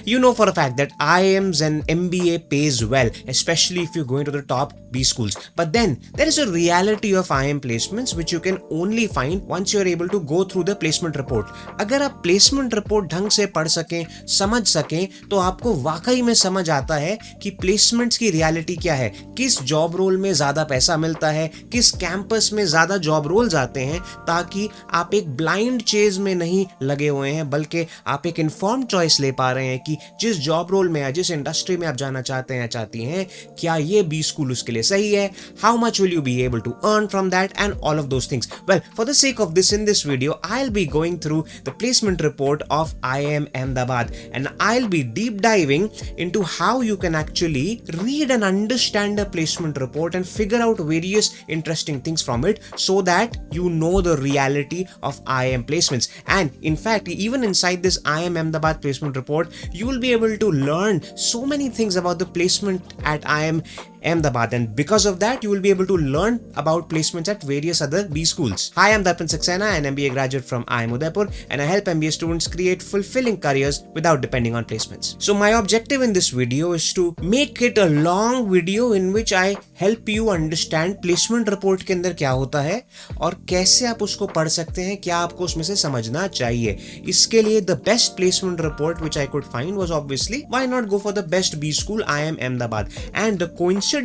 You know for a fact that IIMs and MBA pays well, especially if you're going to the top B schools. But then there is a reality of IIM placements which you can only find once you're able to go through the placement report. अगर आप placement report ढंग से पढ़ सकें, समझ सकें, तो आपको वाकई में समझ आता है कि placements की reality क्या है, किस job role में ज़्यादा पैसा मिलता है, किस campus में ज़्यादा job roles आते हैं, ताकि आप एक blind chase में नहीं लगे हुए हैं, बल्कि आप एक informed choice ले पा रहे हैं कि जिस job role में या जिस industry में आप जाना चाहते हैं या चाहती हैं, क्या ये B school उसके लिए सही है, how much will you be able to earn from that, and all of those things. Well, for the sake of this, in this video, I'll be going through the placement report of IIM Ahmedabad, and I'll be deep diving into how you can actually read and understand the placement report and figure out various interesting things from it so that you know the reality of IIM placements. And in fact, even inside this IIM Ahmedabad placement report, you will be able to learn so many things about the placement at IIM Ahmedabad, and because of that you will be able to learn about placements at various other B schools. Hi, I'm Darpan, Saxena, an MBA graduate from IIM Udaipur, and I help MBA students create fulfilling careers without depending on placements. So my objective in this video is to make it a long video in which I help you understand placement report के अंदर क्या होता है और कैसे आप उसको पढ़ सकते हैं, क्या आपको उसमें से समझना चाहिए. इसके लिए the best placement report which I could find was obviously why not go for the best B school, IIM Ahmedabad. And the coincidence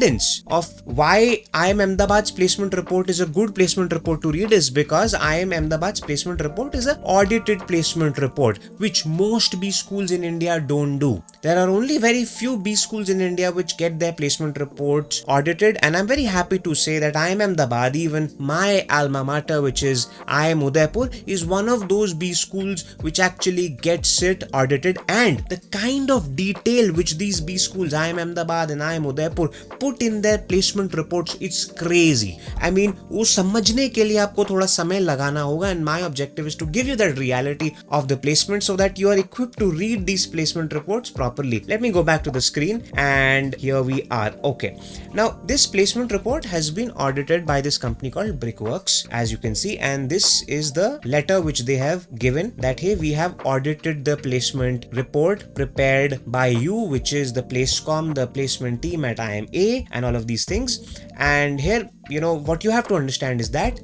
of why IIM Ahmedabad's placement report is a good placement report to read is because IIM Ahmedabad's placement report is an audited placement report, which most B schools in India don't do. There are only very few B schools in India which get their placement reports audited, and I'm very happy to say that IIM Ahmedabad, even my alma mater, which is IIM Udaipur, is one of those B schools which actually gets it audited. And the kind of detail which these B schools, IIM Ahmedabad and IIM Udaipur, put in their placement reports, it's crazy. I mean, वो समझने के लिए आपको थोड़ा समय लगाना होगा, and my objective is to give you that reality of the placement so that you are equipped to read these placement reports properly. Let me go back to the screen, and here we are. Okay, now this placement report has been audited by this company called Brickworks, as you can see, and this is the letter which they have given that hey, we have audited the placement report prepared by you, which is the Placecom, the placement team at IIMA, and all of these things. And here, you know, what you have to understand is that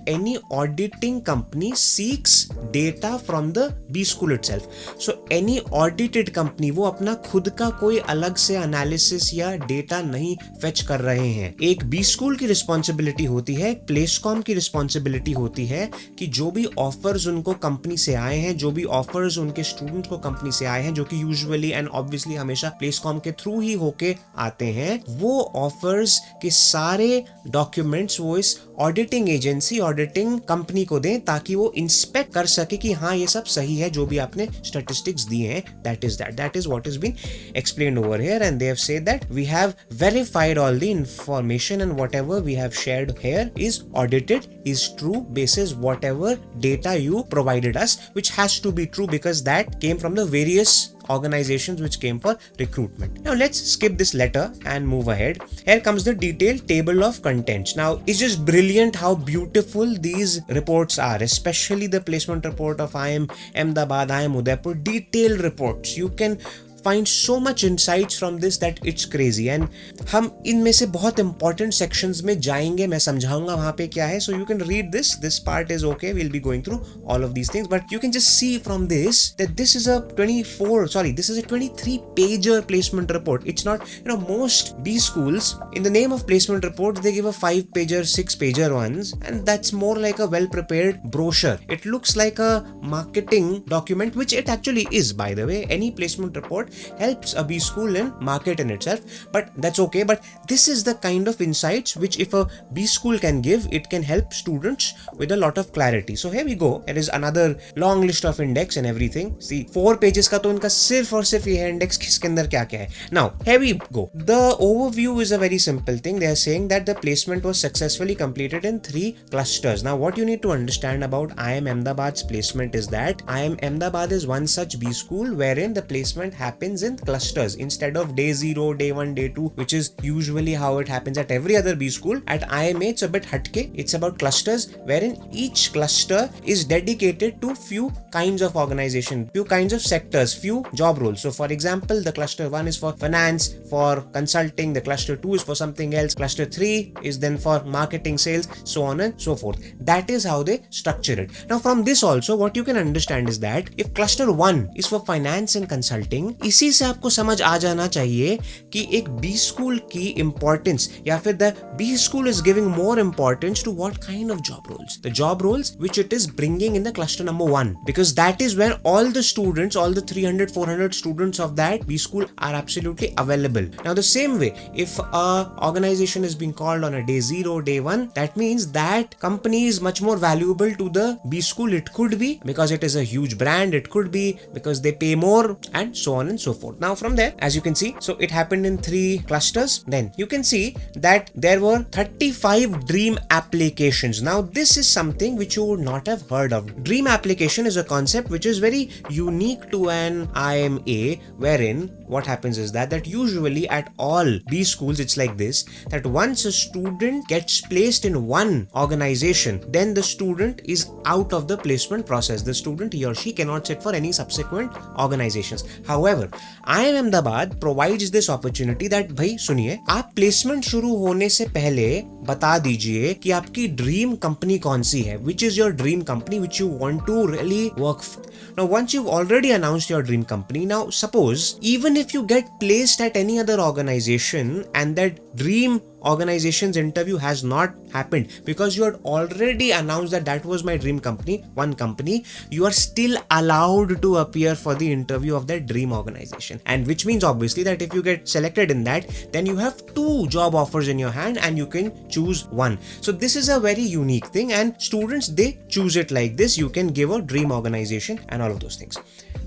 any auditing company seeks data from the B school itself. So any audited company वो अपना खुद का कोई अलग से analysis या data नहीं fetch कर रहे हैं. एक B school की responsibility होती है, Placecom की responsibility होती है कि जो भी offers उनको company से आए हैं, जो भी offers उनके students को company से आए हैं, जो कि usually and obviously हमेशा Placecom के through ही होके आते हैं, वो offers के सारे डॉक्यूमेंट्स वो इस ऑडिटिंग एजेंसी, ऑडिटिंग कंपनी को दें ताकि वो इंस्पेक्ट कर सके कि हाँ ये सब सही है जो भी आपने स्टैटिस्टिक्स दिए हैं. That is what is been explained over here, and they have said that we have verified all the information and whatever we have shared here is audited, is true basis whatever data you provided us, which has to be true because that came from the various organizations which came for recruitment. Now let's skip this letter and move ahead. Here comes the detailed table of contents. Now it's just brilliant how beautiful these reports are, especially the placement report of IIM Ahmedabad, IIM Udaipur. Detailed reports. You can find so much insights from this that it's crazy, and हम इनमें से बहुत important sections में जाएंगे, मैं समझाऊंगा वहाँ पे क्या है. So you can read this part is okay, we'll be going through all of these things, but you can just see from this that this is a 23 pager placement report. It's not, you know, most B schools in the name of placement report they give a 5 pager, 6 pager ones, and that's more like a well prepared brochure. It looks like a marketing document, which it actually is, by the way. Any placement report helps a B school in market in itself, but that's okay. But this is the kind of insights which if a B school can give, it can help students with a lot of clarity. So here we go. There is another long list of index and everything. See, 4 pages का तो इनका सिर्फ और सिर्फ ये है index किसके अंदर क्या क्या है. Now here we go. The overview is a very simple thing. They are saying that the placement was successfully completed in 3 clusters. Now what you need to understand about IIM Ahmedabad's placement is that IIM Ahmedabad is one such B school wherein the placement happens happens in clusters instead of day 0, day 1, day 2, which is usually how it happens at every other B school. At IIMA, it's a bit hatke. It's about clusters, wherein each cluster is dedicated to few kinds of organization, few kinds of sectors, few job roles. So for example, the cluster 1 is for finance, for consulting, the cluster 2 is for something else, cluster 3 is then for marketing, sales, so on and so forth. That is how they structure it. Now from this also, what you can understand is that if cluster 1 is for finance and consulting, इसी से आपको समझ आ जाना चाहिए कि एक B school की importance या फिर the B school is giving more importance to what kind of job roles, the job roles which it is bringing in the cluster number 1, because that is where all the students, all the 300-400 students of that B school are absolutely available. Now the same way, if a organization is being called on a day 0, day 1, that means that company is much more valuable to the B school. It could be because it is a huge brand, it could be because they pay more, and so on and so forth. Now from there, as you can see, so it happened in 3 clusters. Then you can see that there were 35 dream applications. Now this is something which you would not have heard of. Dream application is a concept which is very unique to an IIMA, wherein what happens is that usually at all B schools it's like this, that once a student gets placed in one organization, then the student is out of the placement process. The student, he or she, cannot sit for any subsequent organizations. However, IIM Ahmedabad provides this opportunity that भाई सुनिए, आप placement शुरू होने से पहले बता दीजिए कि आपकी ड्रीम कंपनी कौन सी है, which is your dream company which you want to really work for. Now once you've already announced your dream company, now suppose even if you get placed at any other organization and that dream organization's interview has not happened because you had already announced that was my dream company, one company, you are still allowed to appear for the interview of that dream organization, and which means obviously that if you get selected in that, then you have 2 job offers in your hand and you can choose one. So this is a very unique thing, and students, they choose it like this. You can give a dream organization and all of those things.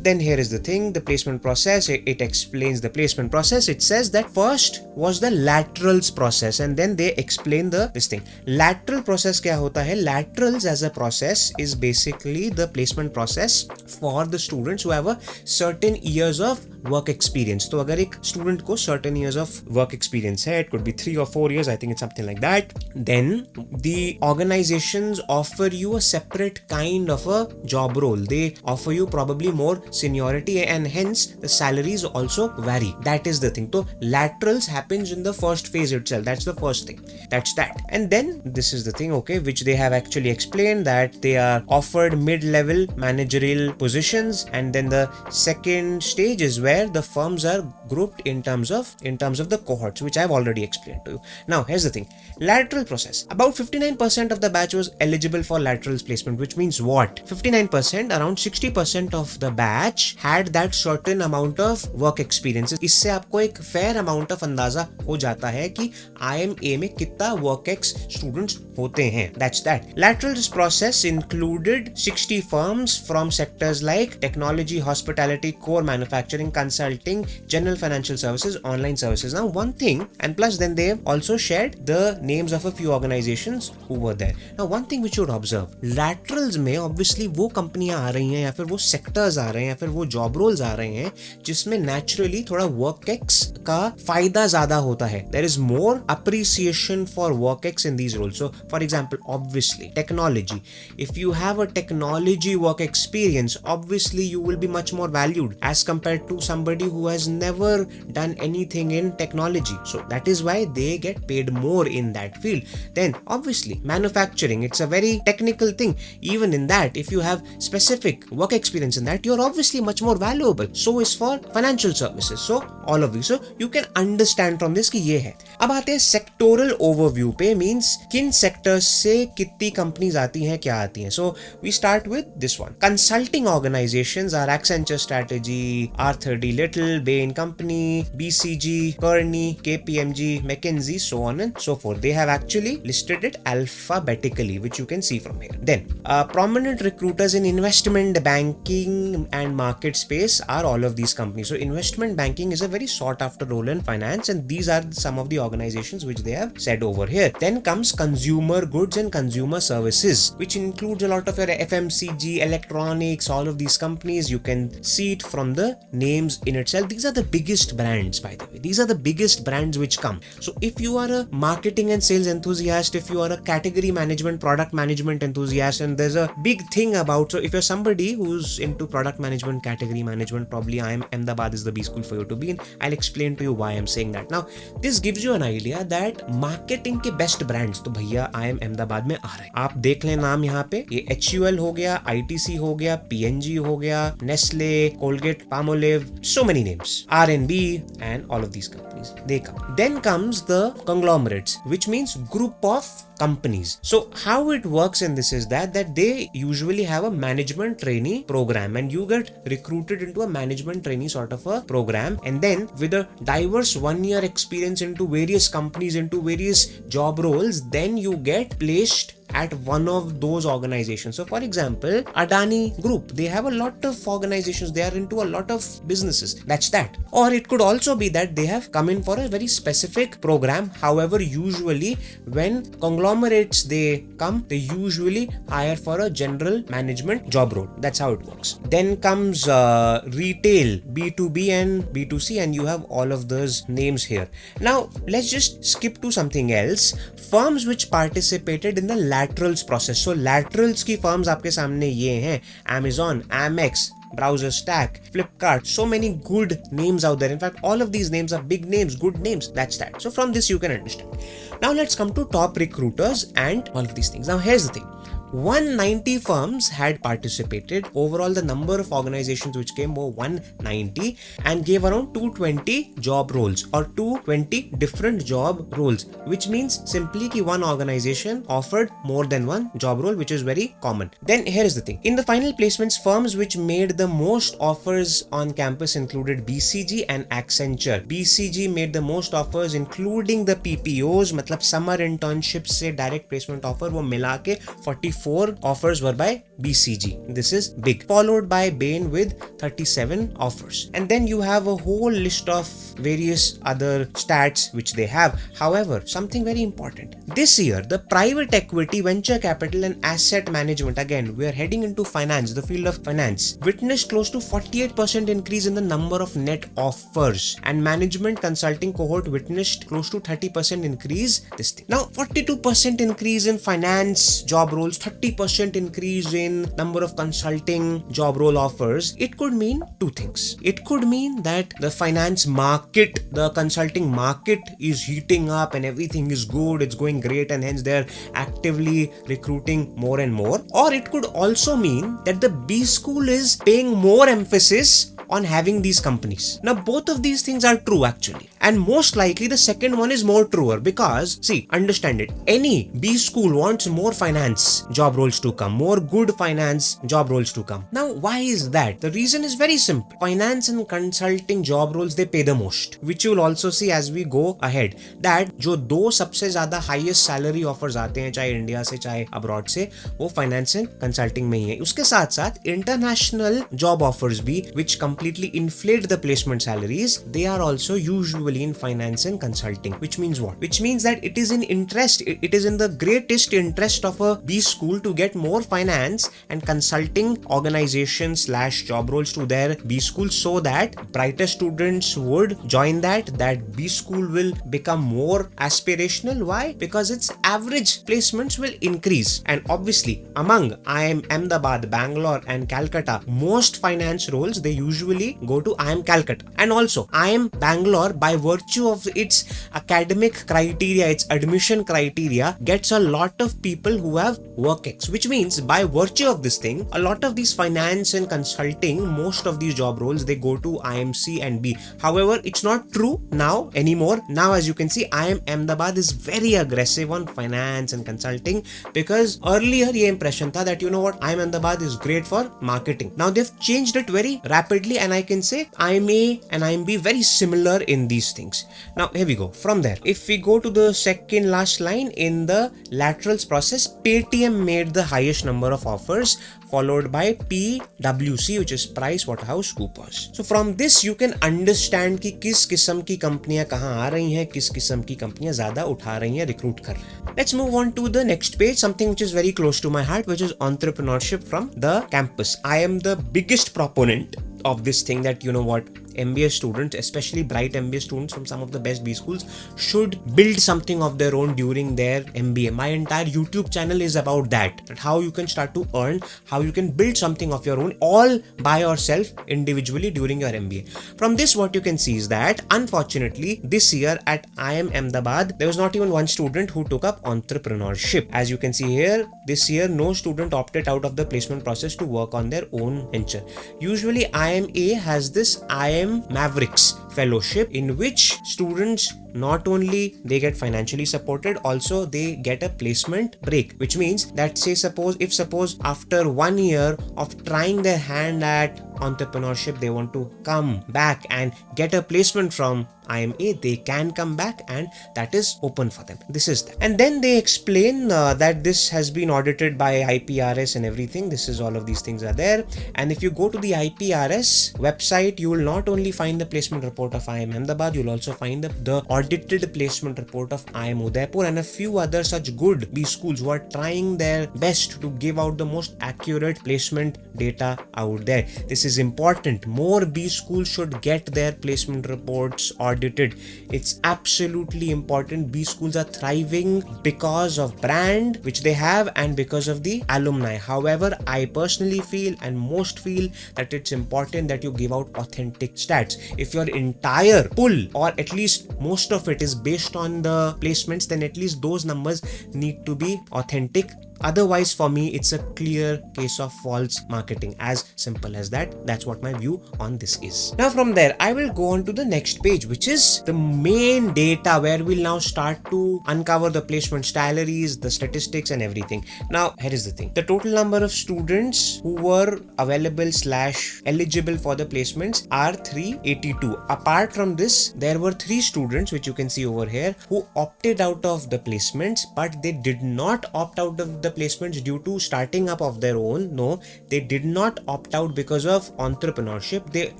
Then here is the thing, the placement process. It explains the placement process. It says that first was the laterals process, and then they explain this thing. Lateral process क्या होता है? Laterals as a process is basically the placement process for the students who have a certain years of work experience. तो अगर एक student को certain years of work experience है, it could be 3 or 4 years, I think it's something like that, then the organizations offer you a separate kind of a job role. They offer you probably more seniority, and hence the salaries also vary. That is the thing. So laterals happens in the first phase itself. That's the first thing. That's that. And then this is the thing, okay, which they have actually explained, that they are offered mid-level managerial positions, and then the second stage is where the firms are grouped in terms of the cohorts, which I've already explained to you. Now here's the thing, lateral process. About 59% of the batch was eligible for laterals placement, which means what? 59%, around 60% of the batch had that certain amount of work experiences. इससे आपको एक fair amount of अंदाजा हो जाता है कि IIMA में कितना work ex students होते हैं. That's that. Laterals process included 60 firms from sectors like technology, hospitality, core manufacturing, consulting, general financial services, online services. Now one thing, and plus then they also shared the names of a few organizations who were there. Now one thing which you would observe, laterals में obviously वो कंपनियां आ रही हैं या फिर वो sectors आ रहे हैं या फिर वो जॉब रोल्स आ रहे हैं जिसमें नेचुरली थोड़ा वर्क एक्स का फायदा ज्यादा होता है. There is more appreciation for work ex in these roles. So for example, obviously technology, if you have a technology work experience, obviously you will be much more valued as compared to somebody who has never done anything in technology. So that is why they get paid more in that field. Then obviously manufacturing, it's a very technical thing. Even in that, if you have specific work experience in that, you're obviously much more valuable. So is for financial services. So all of these, so you can understand from this कि ये है. अब आते हैं sectoral overview पे, means किन sectors से कितनी companies आती हैं, क्या आती हैं. So we start with this one. Consulting organizations are Accenture Strategy, R30 Little, Bain Company, BCG, Kearney, KPMG, McKinsey, so on and so forth. They have actually listed it alphabetically, which you can see from here. Then prominent recruiters in investment banking and market space are all of these companies. So investment banking is a very sought after role in finance, and these are some of the organizations which they have said over here. Then comes consumer goods and consumer services, which includes a lot of your FMCG, electronics, all of these companies. You can see it from the names in itself. These are the biggest brands, by the way. These are the biggest brands which come. So if you are a marketing and sales enthusiast, if you are a category management, product management enthusiast, and there's a big thing about, so if you're somebody who's into product management, category management, probably IIM Ahmedabad is the B school for you to be in. I'll explain to you why I'm saying that. Now, this gives you an idea that marketing के best brands तो भैया IIM Ahmedabad में आ रहे हैं. आप देख लें नाम यहाँ पे, ये HUL हो गया, ITC हो गया, PNG हो गया, Nestle, Colgate, Palmolive, so many names, R&B, and all of these companies, they come. Then comes the conglomerates, which means group of companies. So how it works in this is that they usually have a management trainee program, and you get recruited into a management trainee sort of a program, and then with a diverse 1-year experience into various companies, into various job roles, then you get placed at one of those organizations. So for example, Adani Group, they have a lot of organizations, they are into a lot of businesses. That's that. Or it could also be that they have come in for a very specific program. However, usually when conglomerates they come, they usually hire for a general management job role. That's how it works. Then comes retail, B2B and B2C, and you have all of those names here. Now let's just skip to something else. Firms which participated in the laterals process. So laterals की firms आपके सामने ये हैं, Amazon, Amex, Browser Stack, Flipkart, so many good names out there. In fact, all of these names are big names, good names. That's that. So from this you can understand. Now let's come to top recruiters and all of these things. Now here's the thing. 190 firms had participated. Overall, the number of organizations which came were 190 and gave around 220 job roles or 220 different job roles, which means simply that one organization offered more than one job role, which is very common. Then here is the thing. In the final placements, firms which made the most offers on campus included BCG and Accenture. BCG made the most offers including the PPOs, मतलब summer internships से direct placement offer वो मिला के 44 offers were by BCG. This is big. Followed by Bain with 37 offers. And then you have a whole list of various other stats which they have. However, something very important. This year, the private equity, venture capital and asset management, again, we are heading into finance, the field of finance, witnessed close to 48% increase in the number of net offers, and management consulting cohort witnessed close to 30% increase this thing. Now, 42% increase in finance job roles, 30% increase in number of consulting job role offers. It could mean two things. It could mean that the finance market, the consulting market is heating up and everything is good, it's going great, and hence they're actively recruiting more and more. Or it could also mean that the B school is paying more emphasis on having these companies. Now, both of these things are true actually. And most likely the second one is more truer because, see, understand it. Any B school wants more finance job roles to come, more good finance job roles to come. Now, why is that? The reason is very simple. Finance and consulting job roles, they pay the most, which you will also see as we go ahead. That जो दो सबसे ज़्यादा highest salary offers आते हैं, चाहे India से चाहे abroad से, वो finance and consulting में ही है. उसके साथ साथ international job offers भी, which completely inflate the placement salaries, they are also usually in finance and consulting. Which means what? Which means that it is in interest, it is in the greatest interest of a B school to get more finance and consulting organizations / job roles to their B school, so that brighter students would join that B school will become more aspirational. Why? Because its average placements will increase. And obviously, among IIM Ahmedabad, Bangalore and Calcutta, most finance roles, they usually go to IIM Calcutta. And also, IIM Bangalore, by virtue of its academic criteria, its admission criteria, gets a lot of people who have work ex, which means by virtue of this thing, a lot of these finance and consulting, most of these job roles, they go to IIMC and B. However, it's not true now anymore. Now, as you can see, IIM Ahmedabad is very aggressive on finance and consulting, because earlier ये impression था that, you know what, IIM Ahmedabad is great for marketing. Now they've changed it very rapidly, and I can say IIMA and IIMB very similar in these things. Now here we go. From there, if we go to the second last line in the laterals process, Paytm made the highest number of offers, followed by PwC, which is PricewaterhouseCoopers. So from this you can understand कि किस किस्म की कंपनियां कहां आ रही हैं, किस किस्म की कंपनियां ज्यादा उठा रही हैं, रिक्रूट कर रही हैं. Let's move on to the next page, something which is very close to my heart, which is entrepreneurship from the campus. I am the biggest proponent of this thing that, you know what, MBA students, especially bright MBA students from some of the best B schools, should build something of their own during their MBA. My entire YouTube channel is about that how you can start to earn, how you can build something of your own all by yourself individually during your MBA. From this, what you can see is that unfortunately this year at IIM Ahmedabad, there was not even one student who took up entrepreneurship. As you can see here, this year no student opted out of the placement process to work on their own venture. Usually IIMA has this IIM Mavericks fellowship, in which students not only they get financially supported, also they get a placement break, which means that suppose after 1 year of trying their hand at entrepreneurship, they want to come back and get a placement from IIMA, they can come back, and that is open for them. This is that. And then they explain that this has been audited by IPRS and everything. This is all of these things are there. And if you go to the IPRS website, you will not only find the placement report of IIM Ahmedabad, you will also find the audited placement report of IIM Udaipur and a few other such good B schools who are trying their best to give out the most accurate placement data out there. This is important. More B schools should get their placement reports audited. It's absolutely important. B schools are thriving because of brand which they have and because of the alumni. However, I personally feel and most feel that it's important that you give out authentic stats. If your entire pool or at least most of it is based on the placements, then at least those numbers need to be authentic. Otherwise, for me, it's a clear case of false marketing. As simple as that. That's what my view on this is. Now from there, I will go on to the next page, which is the main data where we'll now start to uncover the placement salaries, the statistics and everything. Now, here is the thing. The total number of students who were available / eligible for the placements are 382. Apart from this, there were 3 students, which you can see over here, who opted out of the placements, but they did not opt out of the placements due to starting up of their own. No, they did not opt out because of entrepreneurship. They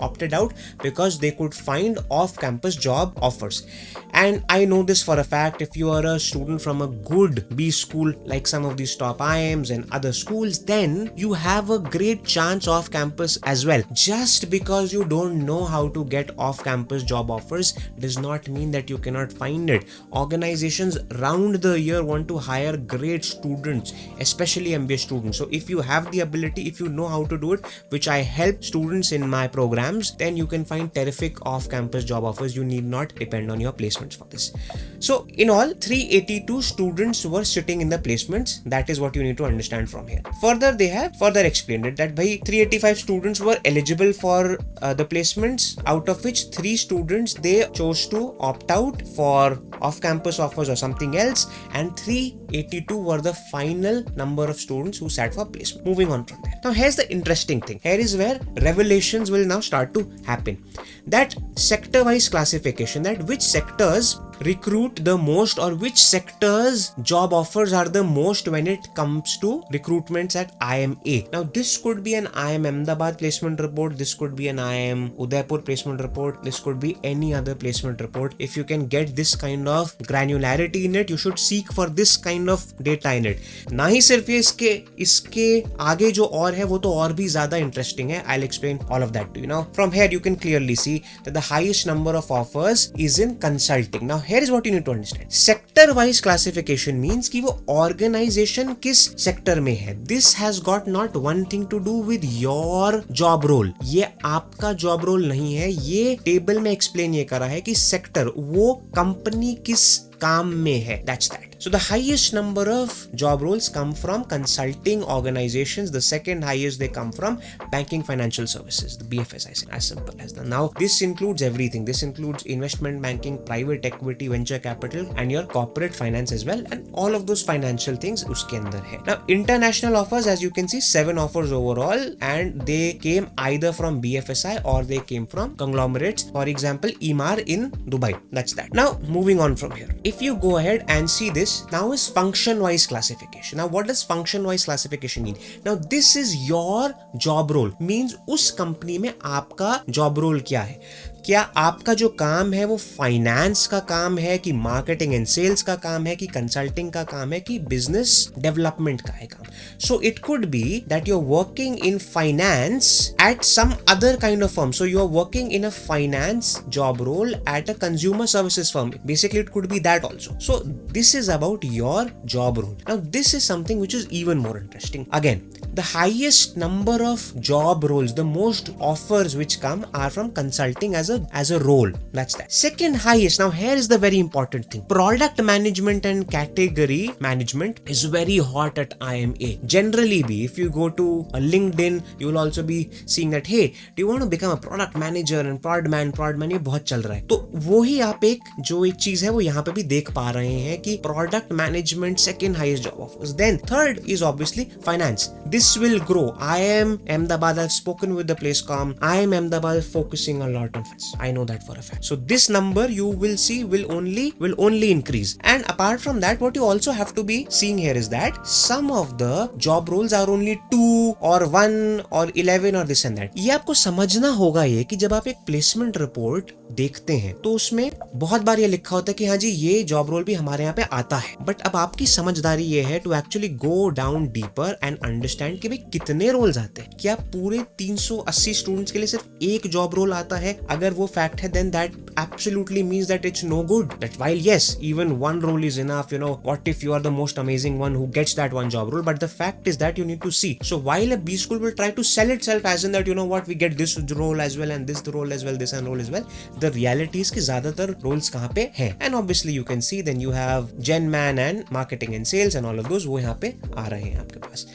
opted out because they could find off-campus job offers. And I know this for a fact. If you are a student from a good B school like some of these top IIMs and other schools, then you have a great chance off campus as well. Just because you don't know how to get off-campus job offers does not mean that you cannot find it. Organizations round the year want to hire great students, especially MBA students. So if you have the ability, if you know how to do it, which I help students in my programs, then you can find terrific off-campus job offers. You need not depend on your placements for this. So in all, 382 students were sitting in the placements. That is what you need to understand from here. Further, they have further explained it that 385 students were eligible for the placements, out of which 3 students they chose to opt out for off-campus offers or something else, and 382 were the final number of students who sat for placement. Moving on from there. Now here's the interesting thing. Here is where revelations will now start to happen. That sector-wise classification, that which sectors recruit the most or which sectors job offers are the most when it comes to recruitments at IIMA. Now this could be an IIM Ahmedabad placement report, this could be an IIM Udaipur placement report, this could be any other placement report. If you can get this kind of granularity in it, you should seek for this kind of data in it. ना ही सिर्फ ये इसके आगे जो और है वो तो और भी ज़्यादा interesting है. I'll explain all of that to you. Now from here you can clearly see that the highest number of offers is in consulting. Now here is what you need to understand. Sector wise classification means कि वो organization किस sector में है. This has got not one thing to do with your job role. ये आपका job role नहीं है. ये table में explain ये करा है कि sector वो company किस काम में है. That's that. So the highest number of job roles come from consulting organizations. The second highest they come from banking financial services, the BFS, I say, as simple as that. Now this includes everything. This includes investment banking, private equity, venture capital, and your corporate finance as well, and all of those financial things uske andar hai. Now international offers, as you can see, 7 offers overall, and they came either from BFSI or they came from conglomerates. For example, IIMAR in Dubai. That's that. Now moving on from here, if you go ahead and see this, now is function wise classification. Now what does function wise classification mean? Now this is your job role, means उस company में आपका job role क्या है. क्या आपका जो काम है वो फाइनेंस का काम है, कि मार्केटिंग एंड सेल्स का काम है, कि कंसल्टिंग का काम है, कि बिजनेस डेवलपमेंट का है काम. So it could be that you are working in finance at some other kind of firm. So you are working in a finance job role at a consumer services firm. Basically it could be that also. So this is about your job role. Now this is something which is even more interesting. Again, the highest number of job roles, the most offers which come are from consulting as a role. That's that. Second highest, now here is the very important thing. Product management and category management is very hot at IIMA. Generally if you go to a LinkedIn, you will also be seeing that, hey, do you want to become a product manager and product man ये बहुत चल रहा है. तो वो ही आप जो एक चीज है वो यहाँ पे भी देख पा रहे हैं कि product management second highest job offers. Then third is obviously finance. This will grow. IIM Ahmedabad, I've spoken with the Placecom. IIM Ahmedabad is focusing a lot on finance. I know that for a fact. So this number you will see will only increase. And apart from that, what you also have to be seeing here is that some of the job roles are only 2 or 1 or 11 or this and that. ये आपको समझना होगा ये कि जब आप एक placement report देखते हैं तो उसमें बहुत बार ये लिखा होता है कि हाँ जी ये जॉब रोल भी हमारे यहाँ पे आता है. बट अब आपकी समझदारी ये है to actually go down deeper and understand कि भाई कितने रोल्स आते हैं. क्या पूरे 380 स्टूडेंट्स के लिए सिर्फ एक जॉब रोल आता है? अगर वो फैक्ट है then that absolutely means that it's no good. That while yes, even one role is enough, you know, what if you are the most amazing one who gets that one job role? But the fact is that you need to see. So while a B school will try to sell itself as in that, you know what, we get this role as well and this role as well, this and role as well, the reality is कि ज़्यादातर roles कहाँ पे हैं. And obviously you can see then you have Gen Man and marketing and sales and all of those वो यहाँ पे आ रहे हैं आपके पास.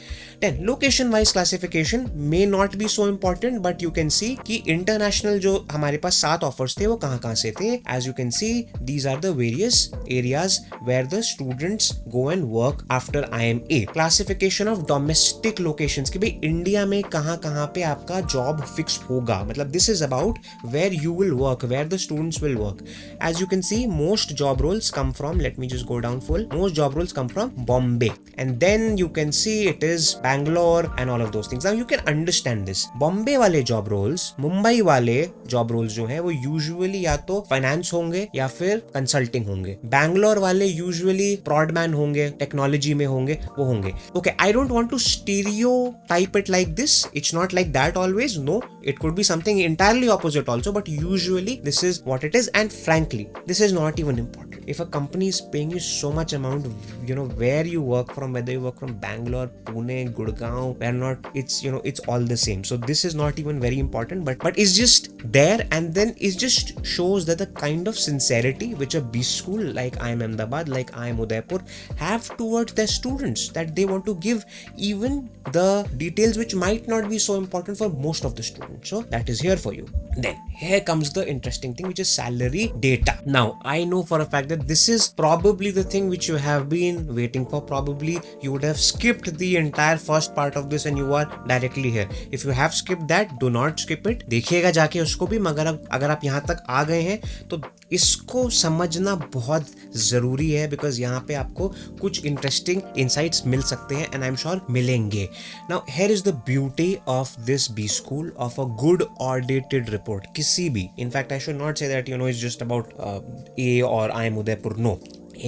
Then location wise classification may not be so important, but you can see कि international जो हमारे पास 7 offers थे वो कहाँ से थे. As you can see, these are the various areas where the students go and work after IIMA. Classification of domestic locations कि भाई इंडिया में कहाँ पे आपका जॉब फिक्स होगा. मतलब this is about where you will work, where the students will work. As you can see, most job roles come from, let me just go down full, most job roles come from Bombay. And then you can see it is Bangalore and all of those things. Now you can understand this. Bombay वाले job roles, Mumbai वाले job roles जो हैं वो usually या तो finance होंगे या फिर consulting होंगे. Bangalore वाले usually prodman होंगे, technology में होंगे, वो होंगे. Okay, I don't want to stereotype it like this. It's not like that always. No, it could be something entirely opposite also, but usually this is what it is. And frankly, this is not even important. If a company is paying you so much amount, you know, where you work from, whether you work from Bangalore, Pune, Gurgaon, where not, it's, you know, it's all the same. So this is not even very important, but it's just there, and then it just shows that the kind of sincerity which a B school like IIM Ahmedabad, like IIM Udaipur have towards their students, that they want to give even the details which might not be so important for most of the students. So that is here for you. Then here comes the interesting thing, which is salary data. Now I know for a fact that this is probably the thing which you have been waiting for. Probably you would have skipped the entire first part of this and you are directly here. If you have skipped that, do not skip it. देखिएगा जाके उसको भी, मगर अगर आप यहाँ तक आ गए हैं तो इसको समझना बहुत जरूरी है, बिकॉज यहाँ पे आपको कुछ इंटरेस्टिंग इनसाइट्स मिल सकते हैं, एंड आई एम श्योर मिलेंगे. Now here is the beauty of this B school, of a good audited report. किसी भी, in fact I should not say that you know it's just about a और IIM Udaipur. No.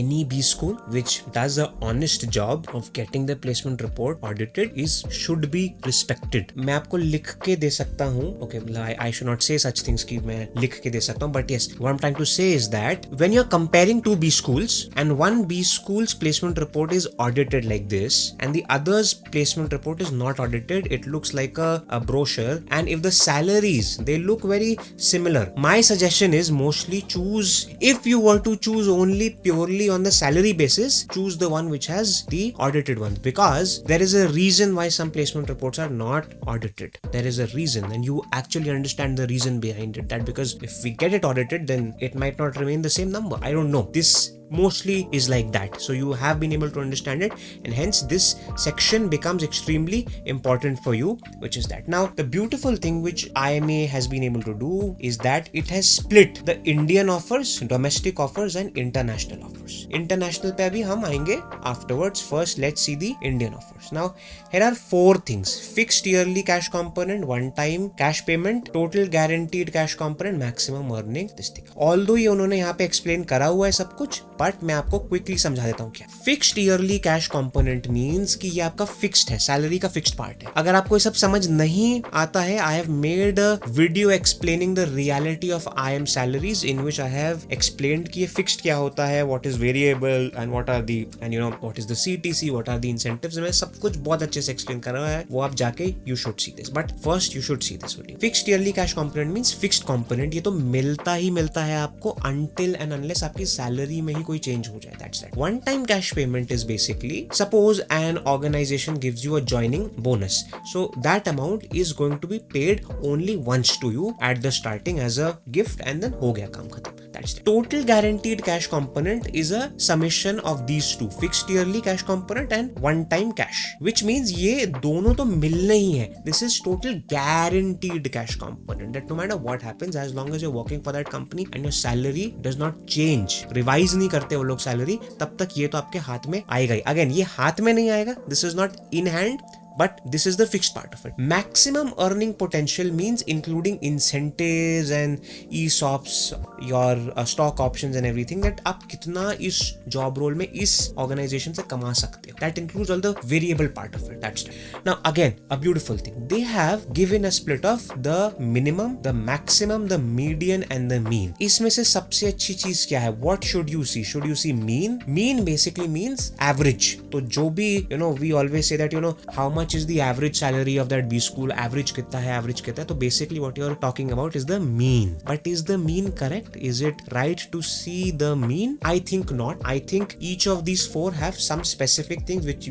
Any B school which does a honest job of getting the placement report audited should be respected. मैं आपको लिख के दे सकता हूँ, okay, I should not say such things कि मैं लिख के दे सकता हूँ, but yes, what I'm trying to say is that when you're comparing two B schools and one B school's placement report is audited like this and the other's placement report is not audited, it looks like a brochure, and if the salaries, they look very similar, my suggestion is mostly choose, if you were to choose only purely purely on the salary basis, choose the one which has the audited one, because there is a reason why some placement reports are not audited. There is a reason, and you actually understand the reason behind it. That because if we get it audited, then it might not remain the same number. I don't know. This mostly is like that. So you have been able to understand it, and hence this section becomes extremely important for you, which is that. Now, the beautiful thing which IIMA has been able to do is that it has split the Indian offers, domestic offers and international offers. International pe abhi hum aayenge afterwards. First, let's see the Indian offers. Now, here are 4 things: fixed yearly cash component, one-time cash payment, total guaranteed cash component, maximum earning, this thing. Although ये उन्होंने यहाँ पे explain करा हुआ है सब कुछ, but मैं आपको क्विकली समझा देता हूँ क्या fixed yearly cash component means कि ये आपका फिक्स्ड है, सैलरी का फिक्स्ड पार्ट है. अगर आपको ये सब समझ नहीं आता है, I have made a video explaining the reality of IIM salaries, in which I have explained कि ये फिक्स्ड क्या होता है, what is variable and what are the, and you know what is the CTC, what are the incentives. मैं सब कुछ बहुत अच्छे से एक्सप्लेन कर रहा है, वो आप जाके you should see this, but first you should see this video. Fixed yearly cash component means fixed component, ये तो मिलता ही मिलता है आपको अनटिल एंड अनलेस आपकी सैलरी में ही कोई change हो जाए. That's that. One time cash payment is basically, suppose an organization gives you a joining bonus, so that amount is going to be paid only once to you at the starting as a gift, and then हो गया काम खत्म. That's it. Total guaranteed cash component is a summation of these two, fixed yearly cash component and one time cash, which means ये दोनों तो मिलने ही है. This is total guaranteed cash component, that no matter what happens, as long as you're working for that company and your salary does not change, revise नहीं करते वो लोग salary, तब तक ये तो आपके हाथ में आएगा ही. अगेन, ये हाथ में नहीं आएगा, this is not in hand, but this is the fixed part of it. Maximum earning potential means including incentives and ESOPs, your stock options and everything, that आप कितना इस job role में इस organization से कमा सकते हो. That includes all the variable part of it. That's it. Now again, a beautiful thing. They have given a split of the minimum, the maximum, the median and the mean. इसमें से सबसे अच्छी चीज क्या है? What should you see? Should you see mean? Mean basically means average. तो जो भी, you know, we always say that, you know, how much is the average salary of that B school, average कितना है, average कितना है, तो basically what you are talking about is the mean. But is the mean correct? Is it right to see the mean? I think not. I think each of these 4 have some specific things which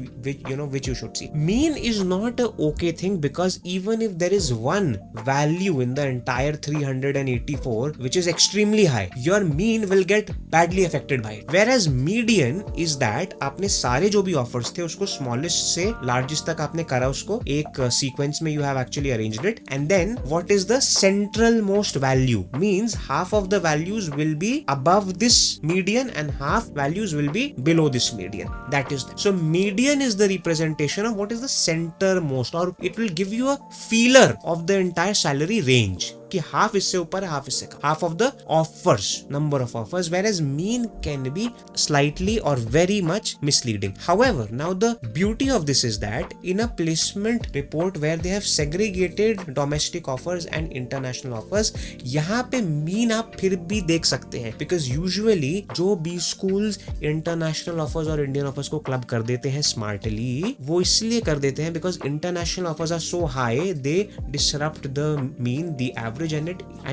you should see. Mean is not a okay thing, because even if there is one value in the entire 384 which is extremely high, your mean will get badly affected by it. Whereas median is that आपने सारे जो भी offers थे उसको smallest से largest तक आपने करा, उसको एक सीक्वेंस में you have actually arranged it, and then what is the central most value means half of the values will be above this median and half values will be below this median. That is that. So median is the representation of what is the center most, or it will give you a feeler of the entire salary range कि half इससे ऊपर है, half इससे कम, half of the offers, number of offers, whereas mean can be slightly or very much misleading. However, now the beauty of this is that in a placement report where they have segregated domestic offers and international offers, यहाँ पे mean आप फिर भी देख सकते हैं, because usually जो B schools international offers और Indian offers को क्लब कर देते हैं smartly, वो इसलिए कर देते हैं because international offers are so high, they disrupt the mean, the average, and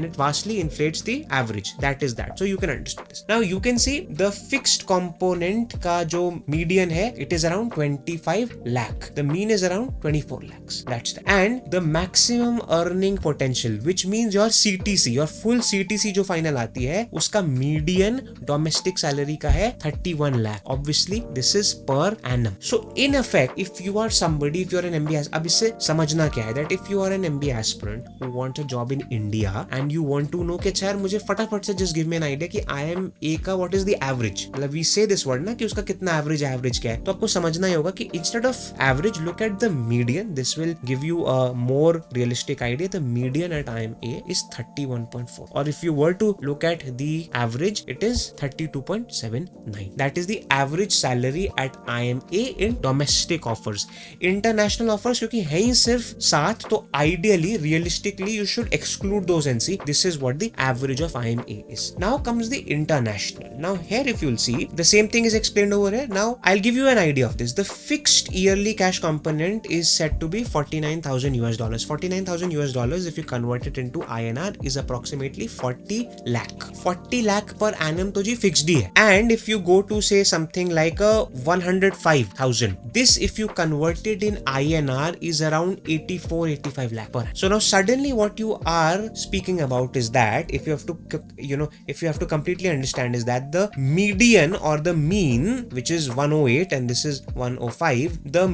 it vastly inflates the average. That is that. So you can understand this. Now you can see the fixed component का जो median है, it is around 25 lakh. The mean is around 24 lakhs. That's that. And the maximum earning potential, which means your CTC, your full CTC जो final आती है, उसका median domestic salary का है 31 lakh. Obviously, this is per annum. So in effect, if you are somebody, if you are an MBA, अब इससे समझना क्या है, that if you are an MBA aspirant who wants a job in India and you want to know कि यार मुझे फटाफट से just give me an idea कि IIMA का what is the average, मतलब we say this word ना कि उसका कितना average क्या है, तो आपको समझना ही होगा कि instead of average look at the median. This will give you a more realistic idea. The median at IIMA is 31.4, or if you were to look at the average, it is 32.79. That is the average salary at IIMA in domestic offers. International offers क्योंकि है ही सिर्फ 7, तो ideally realistically you should exclude include those and see this is what the average of IIMA is. Now comes the international. Now here if you'll see the same thing is explained over here. Now I'll give you an idea of this. The fixed yearly cash component is said to be $49,000. $49,000 if you convert it into INR is approximately 40 lakh. 40 lakh per annum to ji fixed hai. And if you go to say something like a 105,000, this if you convert it in INR is around 85 lakh per annum. So now suddenly what you are speaking about is that if you have to completely understand is that the median or the mean, which is 108 and this is 105, the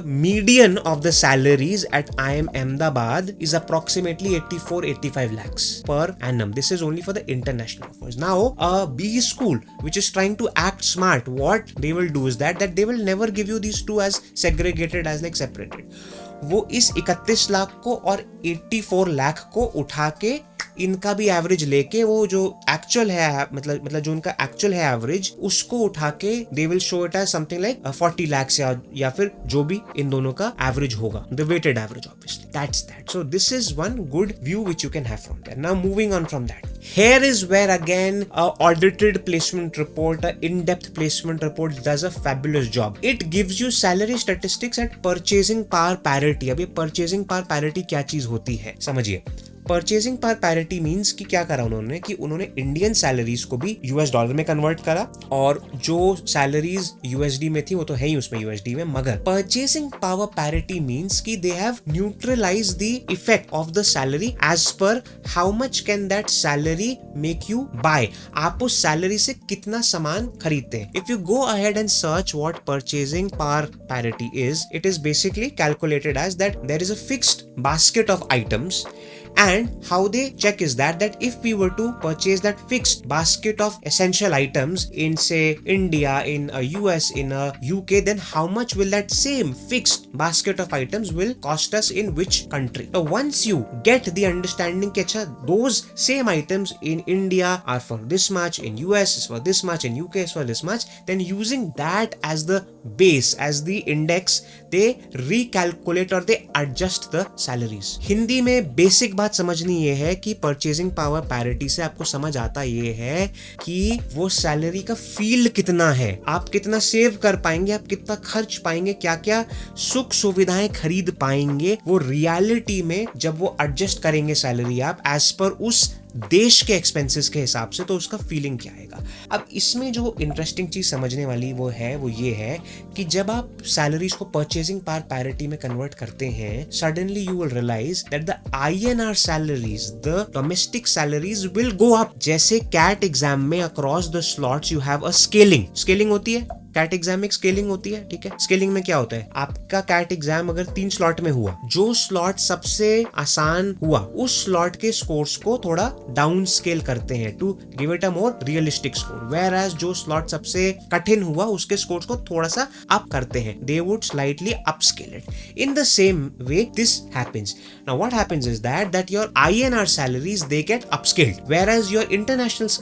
median of the salaries at IIM Ahmedabad is approximately 85 lakhs per annum. This is only for the international offers. Now a B school which is trying to act smart, what they will do is that they will never give you these two as segregated, as like separated. वो इस 31 लाख को और 84 लाख को उठा के इनका भी average लेके वो जो एक्चुअल है मतलब जो उनका एक्चुअल है एवरेज उसको उठा के they will show it as something like 40 lakhs या फिर जो भी इन दोनों का एवरेज होगा, the weighted average obviously. That's that. So this is one good view which you can have from there. Now moving on from that, here is where again a audited placement report, a in-depth placement report does a fabulous job. It gives you salary statistics at purchasing power parity. अब ये purchasing power parity क्या चीज होती है समझिए. Purchasing power parity means कि क्या करा उन्होंने कि उन्होंने इंडियन सैलरीज को भी यूएस डॉलर में कन्वर्ट करा और जो सैलरीज यूएसडी में थी वो तो है ही उसमें यूएसडी में, मगर परचेजिंग पावर पैरिटी मींस कि they have neutralize the effect of the salary as per how much can that salary make you buy. आप उस सैलरी से कितना सामान खरीदते हैं. If you go ahead and search what purchasing power parity is, it is basically calculated as that there is a fixed basket of items. And how they check is that if we were to purchase that fixed basket of essential items in say India, in a US, in a UK, then how much will that same fixed basket of items will cost us in which country. So once you get the understanding that those same items in India are for this much, in US is for this much, in UK is for this much, then using that as the base, as the index, they recalculate or they adjust the salaries. Hindi में basic बात समझनी ये है कि purchasing power parity से आपको समझ आता ये है कि वो सैलरी का फील्ड कितना है, आप कितना सेव कर पाएंगे, आप कितना खर्च पाएंगे, क्या क्या सुख सुविधाएं खरीद पाएंगे, वो रियलिटी में जब वो एडजस्ट करेंगे सैलरी आप एज पर उस देश के एक्सपेंसेस के हिसाब से, तो उसका फीलिंग क्या आएगा. अब इसमें जो इंटरेस्टिंग चीज समझने वाली वो ये है कि जब आप सैलरीज को परचेजिंग पावर पैरिटी में कन्वर्ट करते हैं, suddenly you will realise that the INR salaries, the domestic salaries will go up. जैसे कैट एग्जाम में across the slots you have a scaling होती है. कैट एग्जाम में स्केलिंग होती है, ठीक है. स्केलिंग में क्या होता है, आपका कैट एग्जाम अगर 3 स्लॉट में हुआ, जो स्लॉट सबसे आसान हुआ उस स्लॉट के स्कोर्स को थोड़ा डाउन स्केल करते हैं to give it a more realistic score. Whereas जो स्लॉट सबसे कठिन हुआ उसके स्कोर्स को थोड़ा सा अप करते हैं, they would slightly upscale it. In the same way this happens. Now what happens is that your INR salaries they get upscaled, whereas your international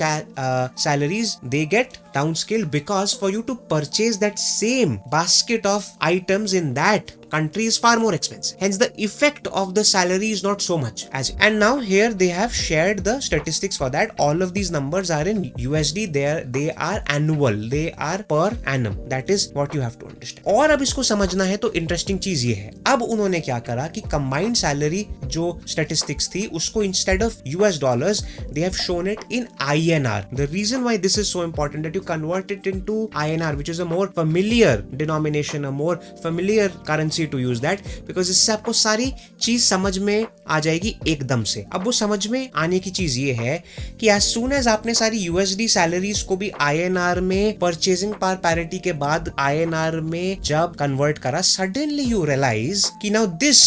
salaries they get downscaled, because for you to purchase that same basket of items in that country is far more expensive. Hence the effect of the salary is not so much as. And now here they have shared the statistics for that. All of these numbers are in USD. They are annual. They are per annum. That is what you have to understand. और अब इसको समझना है तो interesting चीज ये है, अब उन्होंने क्या करा कि कंबाइंड सैलरी जो स्टैटिस्टिक्स थी उसको instead of US dollars they have shown it in INR. The reason why this is so important that you convert it into INR, which is a more familiar denomination, a more familiar currency to use that, because इससे आपको सारी चीज समझ में आ जाएगी एकदम से. अब वो समझ में आने की चीज ये है कि as soon as आपने सारी USD सैलरीज को भी INR में परचेजिंग पावर पैरिटी के बाद INR में जब कन्वर्ट करा, suddenly you realize कि now this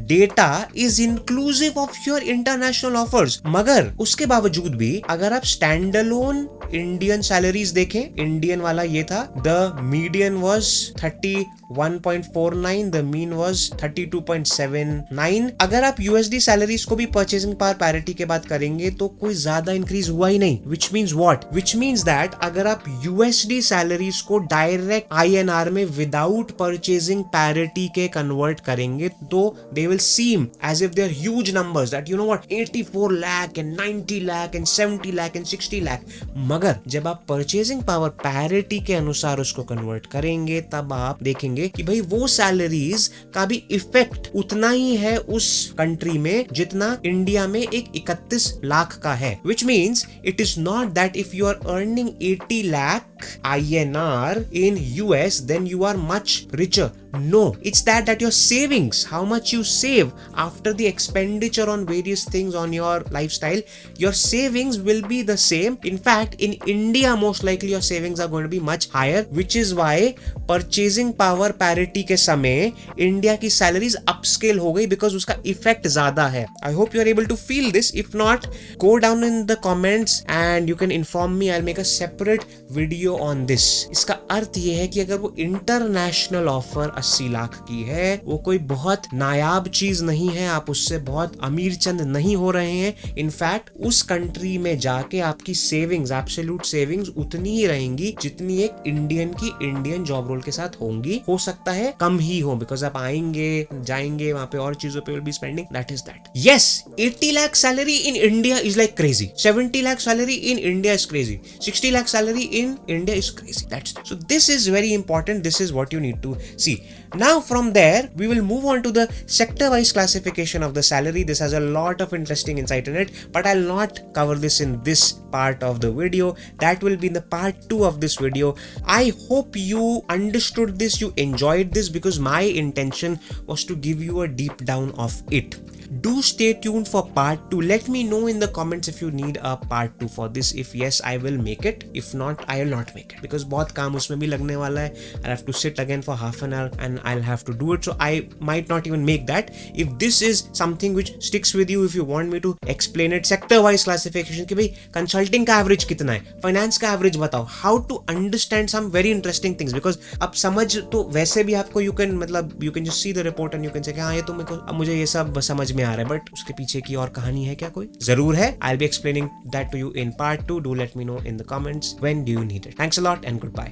data is inclusive of your international offers. मगर उसके बावजूद भी अगर आप स्टैंड अलोन इंडियन सैलरीज देखें, इंडियन वाला ये था, the median was 31.49, the mean was 32.79। अगर आप यूएसडी सैलरीज को भी परचेसिंग पावर पैरिटी के बाद करेंगे तो कोई ज्यादा इंक्रीज हुआ ही नहीं, which means what, which means that अगर आप यूएसडी सैलरीज को डायरेक्ट आईएनआर में विदाउट परचेसिंग पैरिटी के कन्वर्ट करेंगे तो they will seem as if they are huge numbers, that you know what 84 lakh and 90 lakh and 70 lakh and 60 lakh. मगर जब आप परचेसिंग पावर पैरिटी के अनुसार उसको कन्वर्ट करेंगे तब आप देखेंगे कि भाई वो सैलरीज का भी इफेक्ट उतना ही है उस कंट्री में जितना इंडिया में एक 31 लाख का है, which means it is not that if you are earning 80 lakh INR in US then you are much richer. No, it's that your savings, how much you save after the expenditure on various things on your lifestyle, your savings will be the same. In fact, in India most likely your savings are going to be much higher, which is why purchasing power parity के समय India की salaries upscale हो गई because उसका effect ज्यादा है। I hope you are able to feel this. If not, go down in the comments and you can inform me. I'll make a separate video on this. इसका अर्थ ये है कि अगर वो इंटरनेशनल ऑफर 80 लाख की है, वो कोई बहुत नायाब चीज नहीं है, आप उससे बहुत अमीर चंद नहीं हो रहे हैं। इनफैक्ट उस कंट्री में जाके आपकी सेविंग्स, एब्सोल्यूट सेविंग्स उतनी ही रहेंगी जितनी एक इंडियन की इंडियन जॉब रोल के साथ होंगी, हो सकता है कम ही हो, बिकॉज आप आएंगे जाएंगे वहां पे और चीजों पे will be spending, that is that. Yes, 80 lakh salary in India is like crazy, 70 lakh salary in India is crazy, 60 lakh salary in India is crazy. So this is very important. This is what you need to see. Now from there we will move on to the sector wise classification of the salary. This has a lot of interesting insight in it, but I'll not cover this in this part of the video. That will be in the part 2 of this video. I hope you understood this, you enjoyed this, because my intention was to give you a deep down of it. Do stay tuned for part 2. Let me know in the comments if you need a part 2 for this. If yes, I will make it. If not, I will not make it, because बहुत काम उसमें भी लगने वाला है. I'll have to sit again for half an hour and I'll have to do it. So I might not even make that. If this is something which sticks with you, if you want me to explain it sector wise classification कि भाई consulting का average कितना है, finance का average बताओ, how to understand some very interesting things, because अब समझ तो वैसे भी आपको you can just see the report and you can say कि हाँ ये तो मुझे ये सब समझ में आ रहा है, बट उसके पीछे की और कहानी है क्या कोई? जरूर है. I'll be explaining that to you in part 2. Do let me know in the comments when do you need it. Thanks a lot and goodbye.